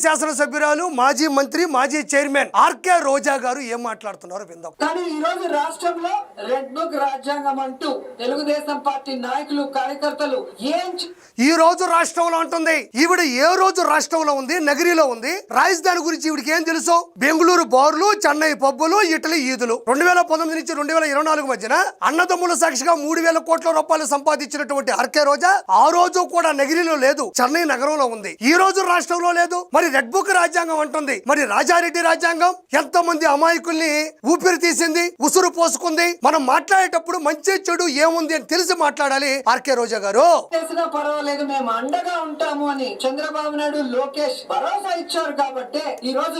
శాసనసభ్యురాలు మాజీ మంత్రి మాజీ చైర్మన్ ఆర్కే రోజా గారు ఏం మాట్లాడుతున్నారు విందాం. కానీ ఈ రోజు రాష్ట్రంలో రెడ్ బుక్ రాజ్యాంగం అంటూ తెలుగుదేశం పార్టీ నాయకులు కార్యకర్తలు ఈ రోజు రాష్ట్రంలో ఉంటుంది. ఈవిడ ఏ రోజు రాష్ట్రంలో ఉంది, నగరిలో ఉంది. రాజధాని గురించి ఈవిడికి ఏం తెలుసు? బెంగళూరు బార్లు, చెన్నై పబ్బులు, ఇటలీ ఈదులు. 2019 నుంచి 2024 మధ్యన అన్నదమ్ముల సాక్షిగా 3,000 కోట్ల రూపాయలు సంపాదించినటువంటి ఆర్కే రోజా ఆ రోజు కూడా నగరిలో లేదు, చెన్నై నగరంలో ఉంది. ఈ రోజు రాష్ట్రంలో లేదు. మరి రెడ్ బుక్ రాజ్యాంగం అంటుంది. మరి రాజారెడ్డి రాజ్యాంగం ఎంతో మంది అమాయకుల్ని ఊపిరి తీసింది, ఉసురు పోసుకుంది. మనం మాట్లాడేటప్పుడు మంచి చెడు ఏముంది అని తెలిసి మాట్లాడాలి. ఆర్కే రోజా గారు పర్వాలేదు, మేము అండగా ఉంటాము అని చంద్రబాబు నాయుడు లోకేష్ భరోసా ఇచ్చారు కాబట్టి ఈ రోజు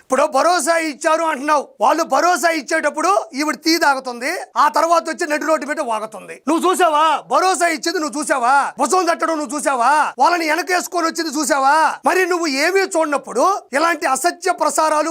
ఇప్పుడు భరోసా ఇచ్చారు అంటున్నావు. వాళ్ళు భరోసా ఇచ్చేటప్పుడు ఈవిడ టీ తాగుతుంది, ఆ తర్వాత వచ్చి నడి రోడ్డు మీద వాగుతుంది. నువ్వు చూసావా? భరోసా ఇచ్చింది నువ్వు చూసావా? భుజం తట్టడం నువ్వు చూసావా? వాళ్ళని వెనకేసుకొని వచ్చింది చూసావా? మరి నువ్వు ఏమీ చూడనప్పుడు ఇలాంటి అసత్య ప్రచారాలు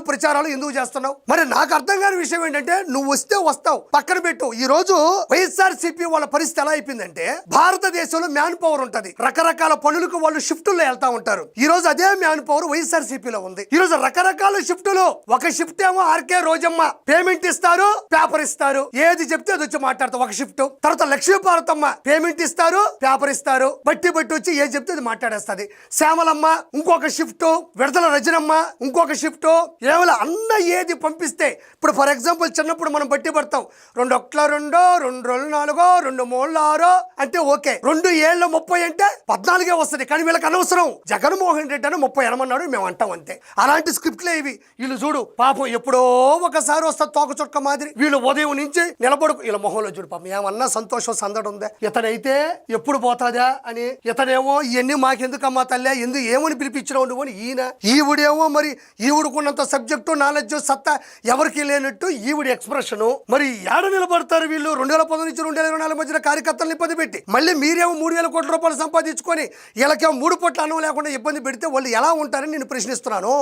ఎందుకు చేస్తున్నావు? మరి నాకు అర్థం కాని విషయం ఏంటంటే, నువ్వు వస్తే వస్తావు, పక్కన పెట్టు. ఈ రోజు వైఎస్ఆర్సీపీ వాళ్ళ పరిస్థితి ఎలా అయిపోయిందంటే, భారతదేశంలో మ్యాన్ పవర్ ఉంటది, రకరకాల పనులకు వాళ్ళు షిఫ్టుల్లో వెళ్తా ఉంటారు. ఈ రోజు అదే మ్యాన్ పవర్ వైఎస్ఆర్సీపీలో ఉంది. ఈ రోజు రకరకాల షిఫ్టులు. ఒక షిఫ్ట్ ఏమో ఆర్కే రోజమ్మ పేమెంట్ ఇస్తారు, పేపర్ ఇస్తారు, ఏది చెప్తే అది వచ్చి మాట్లాడతారు. ఒక షిఫ్ట్ తర్వాత లక్ష్మీపార్వతమ్మ పేమెంట్ ఇస్తారు, పేపర్ ఇస్తారు, బట్టి వచ్చి ఏది చెప్తే అది మాట్లాడేస్తుంది. శ్యామలమ్మ ఇంకొక షిఫ్ట్, విడతల రజనమ్మ ఇంకొక షిఫ్ట్. ఏమైనా అన్న ఏది పంపిస్తే, ఇప్పుడు ఫర్ ఎగ్జాంపుల్ చిన్నప్పుడు మనం బట్టి పడతాం, 2 1 2 2 2 4 2 3 6 అంటే ఓకే, 2 7 30 అంటే 14 వస్తుంది. కానీ వీళ్ళకి అనవసరం. జగన్మోహన్ రెడ్డి అని 30 అనమన్నాడు, మేము అంటాం అంతే. అలాంటి స్క్రిప్ట్లే ఇవి. వీళ్ళు చూడు పాపం ఎప్పుడో ఒకసారి వస్తారు తోక చుక్క మాదిరి. వీళ్ళు ఉదయం నుంచి నిలబడుకు వీళ్ళ మొహంలో చూడు పాపం ఏమన్నా సంతోషం సందడి ఉందా? ఇతనైతే ఎప్పుడు పోతాదా అని, ఇతనేమో ఇవన్నీ మాకెందుకమ్మా తల్లి, ఎందుకు ఏమని పిలిపించినావు నువ్వు అని ఈయన. ఈవిడేమో మరి ఈవిడకున్నంత సబ్జెక్టు నాలెడ్జ్ సత్తా ఎవరికి లేనట్టు ఈవిడ ఎక్స్ప్రెషన్. మరి ఏడ నిలబడతారు వీళ్ళు? 2019 నుంచి 2024 మధ్యన కార్యకర్తలను ఇబ్బంది పెట్టి, మళ్ళీ మీరేమో 3,000 కోట్ల రూపాయలు సంపాదించుకొని వీళ్ళకేమో 3 పొట్ల అన్నం లేకుండా ఇబ్బంది పెడితే వాళ్ళు ఎలా ఉంటారని నేను ప్రశ్నిస్తున్నాను.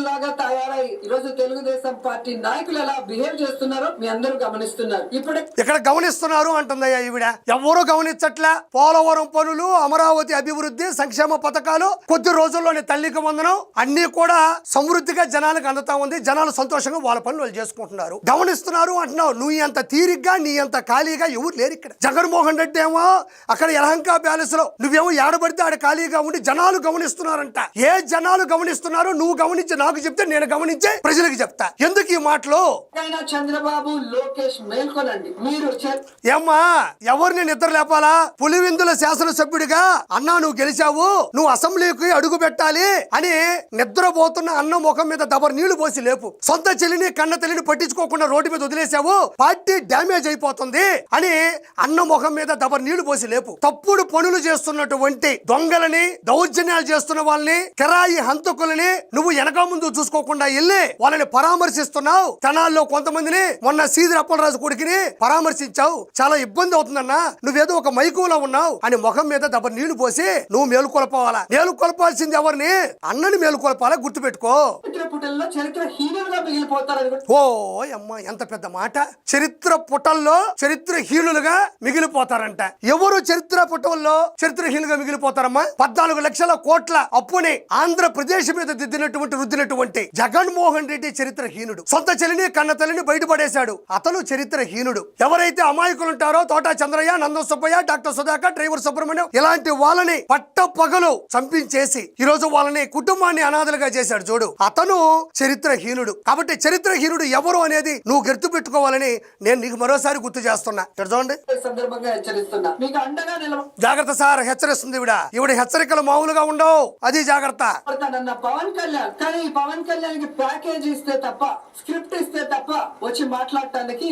లాగా తయారై ఈరోజు తెలుగుదేశం పార్టీ నాయకులు ఎలా బిహేవ్ చేస్తున్నారో మీ అందరూ గమనిస్తున్నారు. ఇక్కడ గమనిస్తున్నారు అంటుందయ్యా ఈవిడ. ఎవరు గమనించట్లే. పోలవరం పనులు, అమరావతి అభివృద్ధి, సంక్షేమ పథకాలు, కొద్ది రోజుల్లోనే తల్లికి వందనం అన్ని కూడా సమృద్ధిగా జనాలకు అందుతా ఉంది. జనాలు సంతోషంగా వాళ్ళ పనులు వాళ్ళు చేసుకుంటున్నారు. గమనిస్తున్నారు అంటున్నావు. నువ్వు ఎంత తీరిగ్గా, నీ అంత ఖాళీగా ఎవరు లేరు ఇక్కడ. జగన్మోహన్ రెడ్డి ఏమో అక్కడ యలహంక ప్యాలెస్ లో, నువ్వేమో ఏడబడితే ఆడ ఖాళీగా ఉండి జనాలు గమనిస్తున్నారంట. ఏ జనాలు గమనిస్తున్నారు? నువ్వు గమనించి నాకు చెప్తే నేను గమనించి ప్రజలకు చెప్తా. ఎందుకు ఈ మాటలు? చంద్రబాబు లోకేష్ మేల్కొనండి. మీరు ఏమ్మా ఎవరిని నిద్ర లేపాలా? పులివెందుల శాసనసభ్యుడిగా అన్నా నువ్వు గెలిచావు, నువ్వు అసెంబ్లీకి అడుగు పెట్టాలి అని నిద్రపోతున్న అన్న ముఖం మీద దబర్ నీళ్లు పోసి లేపు. సొంత చెల్లిని కన్న తల్లిని పట్టించుకోకుండా రోడ్డు మీద వదిలేసావు, పార్టీ డ్యామేజ్ అయిపోతుంది అని అన్న ముఖం మీద దబర్ నీళ్లు పోసి లేపు. తప్పుడు పనులు చేస్తున్నటువంటి దొంగలని, దౌర్జన్యాలు చేస్తున్న వాళ్ళని, కిరాయి హంతకులని నువ్వు వెనక ముందు చూసుకోకుండా వెళ్ళి వాళ్ళని పరామర్శిస్తున్నావు. తెనాల్లో కొంతమందిని మొన్న సీదిరి అప్పలరాజు కొడుకుని పరామర్శించావు. చాలా ఇబ్బంది అవుతుందన్నా, నువ్వేదో ఒక మైకులో ఉన్నావు అని ముఖం మీద దబర్ నీళ్లు పోసి నువ్వు మేలుకొల్పాలా. మేలుకొల్పాల్సింది ఎవరిని? అన్నని మేలుకొల్పాలా. గుర్తుపెట్టుకో. ఓ అమ్మా ఎంత పెద్ద మాట. చరిత్ర పుటల్లో చరిత్రహీనులుగా మిగిలిపోతారంట. ఎవరు చరిత్ర పుటల్లో చరిత్రహీనులుగా మిగిలిపోతారమ్మా? 14 లక్షల కోట్ల అప్పుని ఆంధ్రప్రదేశ్ మీద రుద్దినటువంటి జగన్మోహన్ రెడ్డి చరిత్రహీనుడు. సొంత చెల్లిని కన్న తల్లిని బయటపడేశాడు, అతను చరిత్రహీనుడు. ఎవరైతే అమాయకులు ఉంటారో తోటా చంద్రయ్య, నందం సుబ్బయ్య, డాక్టర్ సుధాకర్, డ్రైవర్ సుబ్రహ్మణ్యం ఇలాంటి వాళ్ళని పట్ట పగలు చంపించేసి ఈ రోజు వాళ్ళని కుటుంబాన్ని అనాథలుగా చేశాడు చూడు, అతను చరిత్రహీనుడు. కాబట్టి చరిత్రహీనుడు ఎవరు అనేది నువ్వు గుర్తు పెట్టుకోవాలని నేను నీకు మరోసారి గుర్తు చేస్తున్నా. చూడండి, జాగ్రత్త సార్, హెచ్చరిస్తుంది ఈవిడ హెచ్చరికలు మామూలుగా ఉండవు, అది జాగ్రత్త. పవన్ కళ్యాణ్ ప్యాకేజ్ ఇస్తే తప్ప, స్క్రిప్ట్ ఇస్తే తప్ప వచ్చి మాట్లాడటానికి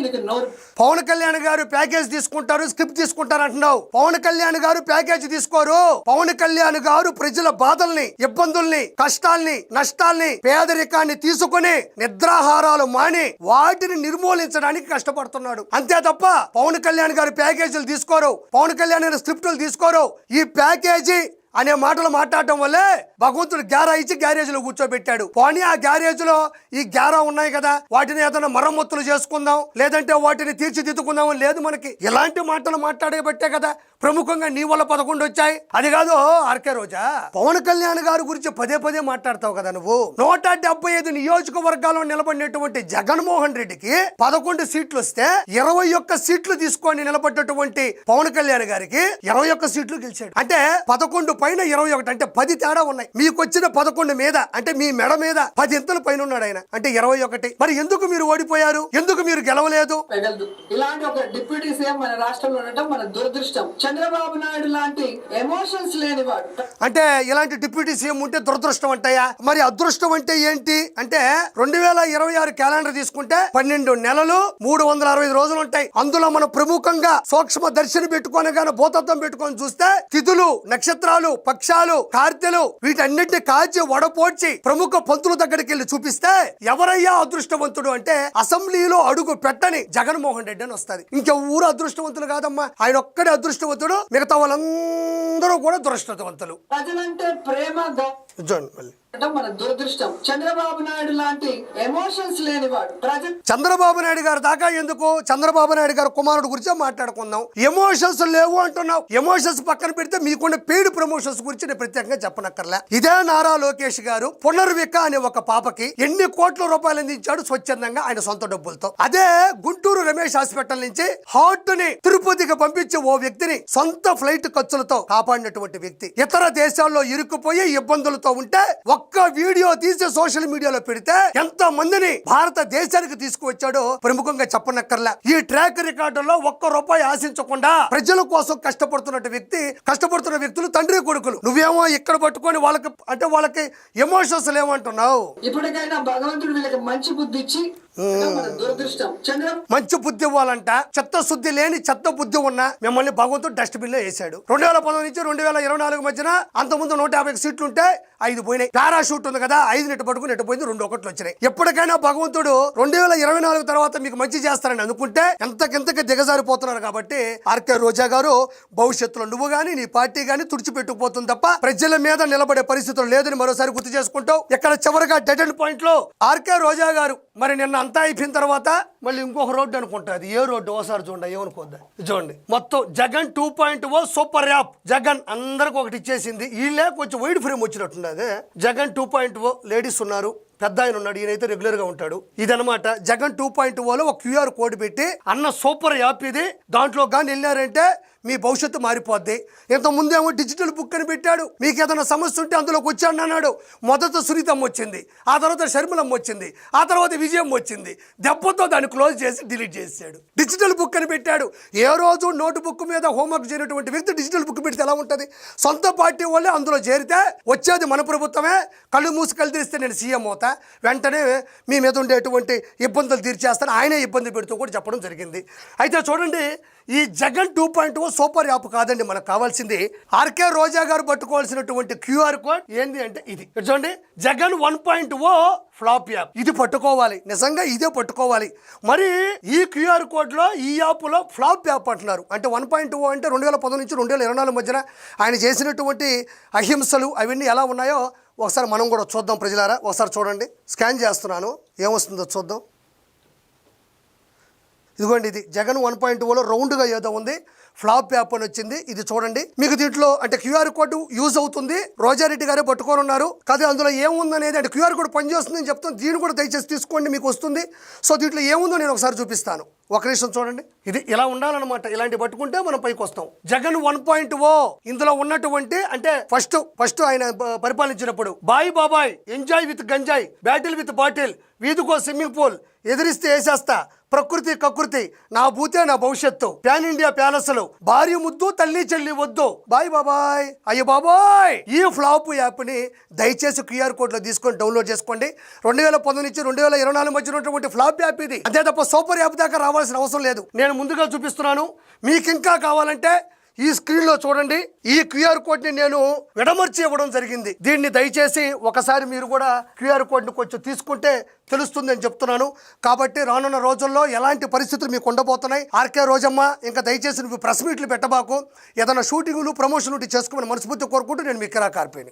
పవన్ కళ్యాణ్ గారు ప్యాకేజ్ తీసుకుంటారు, స్క్రిప్ట్ తీసుకుంటారు అంటున్నావు. పవన్ కళ్యాణ్ గారు ప్యాకేజ్ తీసుకోరు. పవన్ కళ్యాణ్ గారు ప్రజల బాధల్ని, ఇబ్బందుల్ని, కష్టాల్ని, నష్టాల్ని, పేదరికాన్ని తీసుకుని నిద్రాహారాలు మాని వాటిని నిర్మూలించడానికి కష్టపడుతున్నాడు అంతే తప్ప పవన్ కళ్యాణ్ గారు ప్యాకేజీలు తీసుకోరు. పవన్ కళ్యాణ్ గారు స్క్రిప్టులు తీసుకోరు. ఈ ప్యాకేజీ అనే మాటలు మాట్లాడటం వల్లే భగవంతుడు గ్యారా ఇచ్చి గ్యారేజ్లో కూర్చోబెట్టాడు. పోనీ ఆ గ్యారేజ్లో ఈ గ్యారా ఉన్నాయి కదా, వాటిని ఏదైనా మరమ్మతులు చేసుకుందాం, లేదంటే వాటిని తీర్చిదిద్దుకుందాం లేదు మనకి. ఇలాంటి మాటలు మాట్లాడబట్టే కదా ప్రముఖంగా నీ వల్ల 11 వచ్చాయి. అది కాదు ఆర్కే రోజా, పవన్ కళ్యాణ్ గారి గురించి పదే పదే మాట్లాడతావు కదా నువ్వు. 175 నియోజకవర్గాల్లో నిలబడినటువంటి జగన్మోహన్ రెడ్డికి 11 సీట్లు వస్తే 21 సీట్లు తీసుకొని నిలబడ్డటువంటి పవన్ కళ్యాణ్ గారికి 21 సీట్లు గెలిచాడు. అంటే 11 పైన 21 అంటే 10 తేడా ఉన్నాయి. మీకు వచ్చిన 11 మీద అంటే మీ మెడ మీద 10 ఇంతల పైన ఉన్నాడు ఆయన, అంటే 21. మరి ఎందుకు మీరు ఓడిపోయారు? ఎందుకు మీరు గెలవలేదు? ఇలాంటి ఒక డిప్యూటీ సీఎం మన రాష్ట్రంలో ఉండటం మన దురదృష్టం. చంద్రబాబు నాయుడు లాంటి ఎమోషన్స్ లేనివాడు. అంటే ఇలాంటి డిప్యూటీ సీఎం ఉంటే దురదృష్టం అంటాయా? మరి అదృష్టం అంటే ఏంటి అంటే 2026 క్యాలెండర్ తీసుకుంటే 12 నెలలు 365 రోజులు ఉంటాయి. అందులో మనం ప్రముఖంగా సూక్ష్మ దర్శనం పెట్టుకొని గానీ భూతత్వం పెట్టుకొని చూస్తే తిథులు, నక్షత్రాలు, పక్షాలు, కార్తెలు వీటన్నిటిని కాచి వడపోడ్చి ప్రముఖ పంతుల దగ్గరికి వెళ్ళి చూపిస్తే ఎవరయ్యా అదృష్టవంతుడు అంటే అసెంబ్లీలో అడుగు పెట్టని జగన్మోహన్ రెడ్డి అని వస్తుంది. ఇంకెవరు అదృష్టవంతులు కాదమ్మా, ఆయన ఒక్కడే అదృష్టవంతుడు, మిగతా వాళ్ళందరూ కూడా దురదృష్టవంతులు. ప్రజలంటే ప్రేమ మళ్ళీ మన దురదృష్టం. చంద్రబాబు నాయుడు లాంటి ఎమోషన్స్ లేనివాడు. చంద్రబాబు నాయుడు గారు దాకా ఎందుకు, చంద్రబాబు నాయుడు గారు కుమారుడు గురించి మాట్లాడుకుందాం. ఎమోషన్స్ లేవు అంటున్నావు. ఎమోషన్స్ పక్కన పెడితే మీకున్న పెయిడ్ ప్రమోషన్స్ గురించి నేను ప్రత్యేకంగా చెప్పనక్కర్లే. ఇదే నారా లోకేష్ గారు పునర్విక అనే ఒక పాపకి ఎన్ని కోట్ల రూపాయలు అందించాడు స్వచ్ఛందంగా ఆయన సొంత డబ్బులతో. అదే గుంటూరు రమేష్ హాస్పిటల్ నుంచి హార్ట్ ని తిరుపతికి పంపించి ఓ వ్యక్తిని సొంత ఫ్లైట్ ఖర్చులతో కాపాడినటువంటి వ్యక్తి ఇతర దేశాల్లో ఇరుక్కుపోయి ఇబ్బందులతో ఉంటే ఒక్క వీడియో తీసి సోషల్ మీడియాలో పెడితే ఎంత మందిని భారతదేశానికి తీసుకువచ్చాడో ప్రముఖంగా చెప్పనక్కర్లా. ఈ ట్రాక్ రికార్డుల్లో ఒక్క రూపాయి ఆశించకుండా ప్రజల కోసం కష్టపడుతున్న వ్యక్తులు తండ్రి కొడుకులు. నువ్వేమో ఇక్కడ పట్టుకొని వాళ్ళకి ఎమోషన్స్ లేవంటున్నావు. ఇప్పటికైనా భగవంతుడు వీళ్ళకి మంచి బుద్ధి ఇచ్చి మంచి బుద్ధి ఇవ్వాలంట. చెత్త శుద్ధి లేని చెత్త బుద్ధి ఉన్న మిమ్మల్ని భగవంతుడు డస్ట్బిన్ లో వేసాడు. 2019 నుంచి 2024 మధ్యన అంతకుముందు 150 సీట్లు ఉంటే 5 పోయినాయి. పారాషూట్ ఉంది కదా, 5 నెట్టు పట్టుకుని నెట్టు పోయింది, 2 ఒకట్లు వచ్చినాయి. ఎప్పటికైనా భగవంతుడు 2024 తర్వాత మీకు మంచి చేస్తారని అనుకుంటే ఎంతకింతకి దిగజారిపోతున్నారు. కాబట్టి ఆర్కే రోజా గారు భవిష్యత్తులో నువ్వు గానీ నీ పార్టీ గానీ తుడిచిపెట్టుకుపోతుంది తప్ప ప్రజల మీద నిలబడే పరిస్థితులు లేదని మరోసారి గుర్తు చేసుకుంటావు. ఇక్కడ చివరిగా డెడ్ ఎండ్ పాయింట్ లో ఆర్కే రోజా గారు మరి నిన్న అంతా అయిపోయిన తర్వాత మళ్ళీ ఇంకొక రోడ్డు అనుకుంటుంది. ఏ రోడ్డు ఓసారి చూడండి, ఏమనుకోద్దా చూడండి. మొత్తం జగన్ 2.0 సూపర్ యాప్. జగన్ అందరికి ఒకటి ఇచ్చేసింది. వీళ్ళే కొంచెం వైడ్ ఫ్రేమ్ వచ్చినట్టుంది. అదే జగన్ 2.0 లేడీస్ ఉన్నారు, పెద్ద ఆయన ఉన్నాడు, ఈయనైతే రెగ్యులర్ గా ఉంటాడు. ఇదనమాట జగన్ 2.0లో ఒక QR కోడ్ పెట్టి అన్న సూపర్ యాప్ ఇది, దాంట్లో కానీ వెళ్ళారంటే మీ భవిష్యత్తు మారిపోద్ది. ఇంత ముందేమో డిజిటల్ బుక్ అని పెట్టాడు. మీకు ఏదైనా సమస్య ఉంటే అందులోకి వచ్చాడు అన్నాడు. మొదట సునీతమ్మ వచ్చింది, ఆ తర్వాత షర్మిలమ్మ వచ్చింది, ఆ తర్వాత విజయం వచ్చింది. దెబ్బతో దాన్ని క్లోజ్ చేసి డిలీట్ చేశాడు. డిజిటల్ బుక్ అని పెట్టాడు. ఏ రోజు నోటు బుక్ మీద హోంవర్క్ చేయనటువంటి వ్యక్తి డిజిటల్ బుక్ పెడితే ఎలా ఉంటుంది? సొంత పార్టీ వాళ్ళే అందులో చేరితే వచ్చేది మన ప్రభుత్వమే. కళ్ళు మూసి కళ్ళు తెరిస్తే నేను సీఎం అవుతా, వెంటనే మీ మీద ఉండేటువంటి ఇబ్బందులు తీర్చేస్తాను, ఆయనే ఇబ్బంది పెడుతూ కూడా చెప్పడం జరిగింది. అయితే చూడండి, ఈ జగన్ 2.0 సూపర్ యాప్ కాదండి మనకు కావాల్సింది. ఆర్కే రోజా గారు పట్టుకోవాల్సినటువంటి QR కోడ్ ఏంది అంటే ఇది చూడండి. Jagan 1.0 flop app. ఇది పట్టుకోవాలి, నిజంగా ఇదే పట్టుకోవాలి. మరి ఈ QR కోడ్ లో ఈ యాప్ లో ఫ్లాప్ యాప్ అంటున్నారు. అంటే 1.0 అంటే 2019 నుంచి 2024 మధ్యన ఆయన చేసినటువంటి అహింసలు అవన్నీ ఎలా ఉన్నాయో ఒకసారి మనం కూడా చూద్దాం. ప్రజలారా ఒకసారి చూడండి. స్కాన్ చేస్తున్నాను, ఏమొస్తుందో చూద్దాం. ఇదిగోండి, ఇది జగన్ 1.0లో రౌండ్గా ఏదో ఉంది, ఫ్లాప్ యాప్ అని వచ్చింది. ఇది చూడండి. మీకు దీంట్లో అంటే QR కోడ్ యూజ్ అవుతుంది. రోజారెడ్డి గారే పట్టుకొని ఉన్నారు కదా, అందులో ఏముందనేది అంటే QR కోడ్ పనిచేస్తుందని చెప్తాను. దీన్ని కూడా దయచేసి తీసుకోండి, మీకు వస్తుంది. సో దీంట్లో ఏముందో నేను ఒకసారి చూపిస్తాను. ఒక నిమిషం చూడండి. ఇది ఇలా ఉండాలన్నమాట. ఇలాంటి పట్టుకుంటే మనం పైకి వస్తాం. జగన్ 1.0 ఇందులో ఉన్నటువంటి అంటే ఫస్ట్ ఆయన పరిపాలించినప్పుడు బాయ్ బాబాయ్, ఎంజాయ్ విత్ గంజాయ్, బ్యాటిల్ విత్ బాటిల్, వీధికో స్విమ్మింగ్ పూల్, ఎదిరిస్తే వేసేస్తా, ప్రకృతి కకృతి, నా భూతే నా భవిష్యత్తు, ప్యాన్ ఇండియా ప్యాలెస్లు, భార్య ముద్దు తల్లి చెల్లి వద్దు, బాయ్ బాబాయ్, అయ్యో బాబాయ్. ఈ ఫ్లాప్ యాప్ ని దయచేసి QR కోడ్ లో తీసుకొని డౌన్లోడ్ చేసుకోండి. 2019 నుంచి 2024 మధ్య ఉన్నటువంటి ఫ్లాప్ యాప్ ఇది. అంతే తప్ప సూపర్ యాప్ దాకా రావాల్సిన అవసరం లేదు. నేను ముందుగా చూపిస్తున్నాను. మీకు ఇంకా కావాలంటే ఈ స్క్రీన్ లో చూడండి. ఈ QR కోడ్ ని నేను విడమర్చి ఇవ్వడం జరిగింది. దీన్ని దయచేసి ఒకసారి మీరు కూడా QR కోడ్ ని కొంచెం తీసుకుంటే తెలుస్తుంది అని చెప్తున్నాను. కాబట్టి రానున్న రోజుల్లో ఎలాంటి పరిస్థితులు మీకు ఉండబోతున్నాయి. ఆర్కే రోజమ్మ, ఇంకా దయచేసి నువ్వు ప్రెస్ మీట్లు పెట్టబాకు. ఏదైనా షూటింగ్లు ప్రమోషన్లు చేసుకోమని మనస్ఫూర్తి కోరుకుంటూ నేను మీ కిరా కార్పేని.